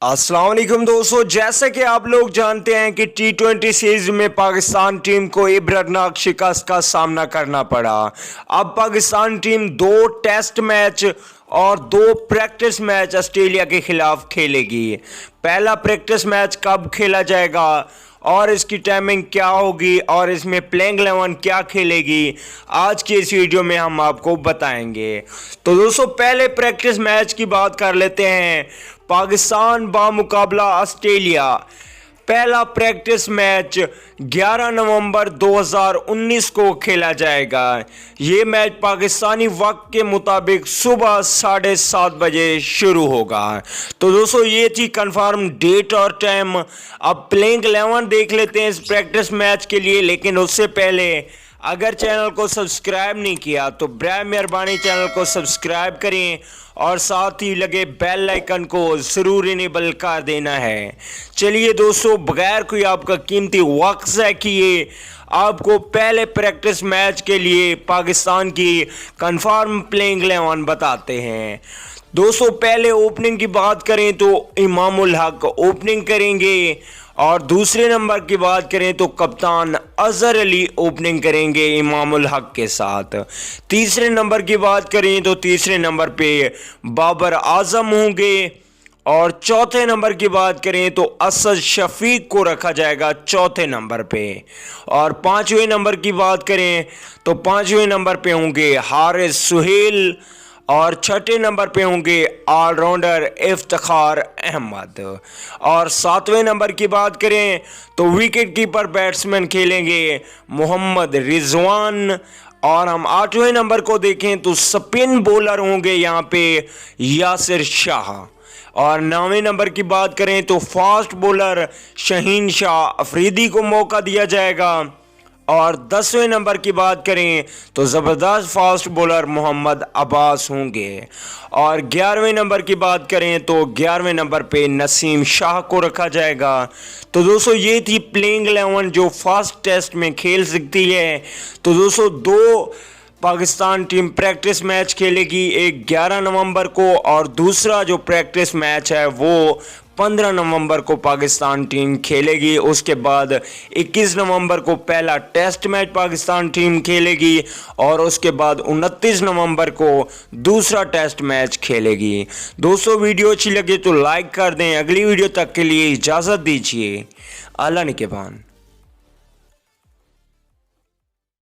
अस्सलाम वालेकुम दोस्तों, जैसे कि आप लोग जानते हैं कि T20 सीरीज में पाकिस्तान टीम को इबरतनाक शिकस्त का सामना करना पड़ा। अब पाकिस्तान टीम 2 टेस्ट मैच और 2 प्रैक्टिस मैच ऑस्ट्रेलिया के खिलाफ खेलेगी। पहला प्रैक्टिस मैच कब खेला जाएगा और इसकी टाइमिंग क्या होगी और इसमें प्लेइंग 11 क्या खेलेगी, आज की इस वीडियो में हम आपको बताएंगे। तो दोस्तों, पहले प्रैक्टिस मैच की बात कर लेते हैं। पाकिस्तान बामुकाबला ऑस्ट्रेलिया, पहला प्रैक्टिस मैच 11 नवंबर 2019 को खेला जाएगा। ये मैच पाकिस्तानी वक्त के मुताबिक सुबह 7:30 बजे शुरू होगा। तो दोस्तों, ये थी कंफर्म डेट और टाइम। अब प्लेइंग 11 देख लेते हैं इस प्रैक्टिस मैच के लिए, लेकिन उससे पहले अगर चैनल को सब्सक्राइब नहीं किया तो बराए मेहरबानी चैनल को सब्सक्राइब करें और साथ ही लगे बेल आइकन को ज़रूर इनेबल कर देना है। चलिए दोस्तों, बगैर कोई आपका कीमती वक्त ज़ाया किए आपको पहले प्रैक्टिस मैच के लिए पाकिस्तान की कंफर्म प्लेइंग 11 बताते हैं। दोस्तों, पहले ओपनिंग की बात करें तो इमामुल हक ओपनिंग करेंगे और दूसरे नंबर की बात करें तो कप्तान अजहर अली ओपनिंग करेंगे इमामुल हक के साथ। तीसरे नंबर की बात करें तो तीसरे नंबर पे बाबर आजम होंगे और चौथे नंबर की बात करें तो असद शफीक को रखा जाएगा चौथे नंबर पे। और पांचवें नंबर की बात करें तो पांचवें नंबर पे होंगे हारिस सुहेल और छठे नंबर पे होंगे ऑलराउंडर इफ्तिखार अहमद। और सातवें नंबर की बात करें तो विकेट कीपर बैट्समैन खेलेंगे मोहम्मद रिजवान। और हम आठवें नंबर को देखें तो स्पिन बॉलर होंगे यहाँ पे यासिर शाह। और नौवें नंबर की बात करें तो फास्ट बॉलर शहीन शाह अफरीदी को मौका दिया जाएगा। और 10वें नंबर की बात करें तो ज़बरदस्त फास्ट बॉलर मोहम्मद अब्बास होंगे। और 11वें नंबर की बात करें तो 11वें नंबर पे नसीम शाह को रखा जाएगा। तो दोस्तों, ये थी प्लेइंग 11 जो फर्स्ट टेस्ट में खेल सकती है। तो दोस्तों, 2 पाकिस्तान टीम प्रैक्टिस मैच खेलेगी, एक 11 नवंबर को और दूसरा जो प्रैक्टिस मैच है वो 15 नवंबर को पाकिस्तान टीम खेलेगी। उसके बाद 21 नवंबर को पहला टेस्ट मैच पाकिस्तान टीम खेलेगी और उसके बाद 29 नवंबर को दूसरा टेस्ट मैच खेलेगी। दोस्तों, वीडियो अच्छी लगे तो लाइक कर दें। अगली वीडियो तक के लिए इजाज़त दीजिए। अल्लाह निगहबान।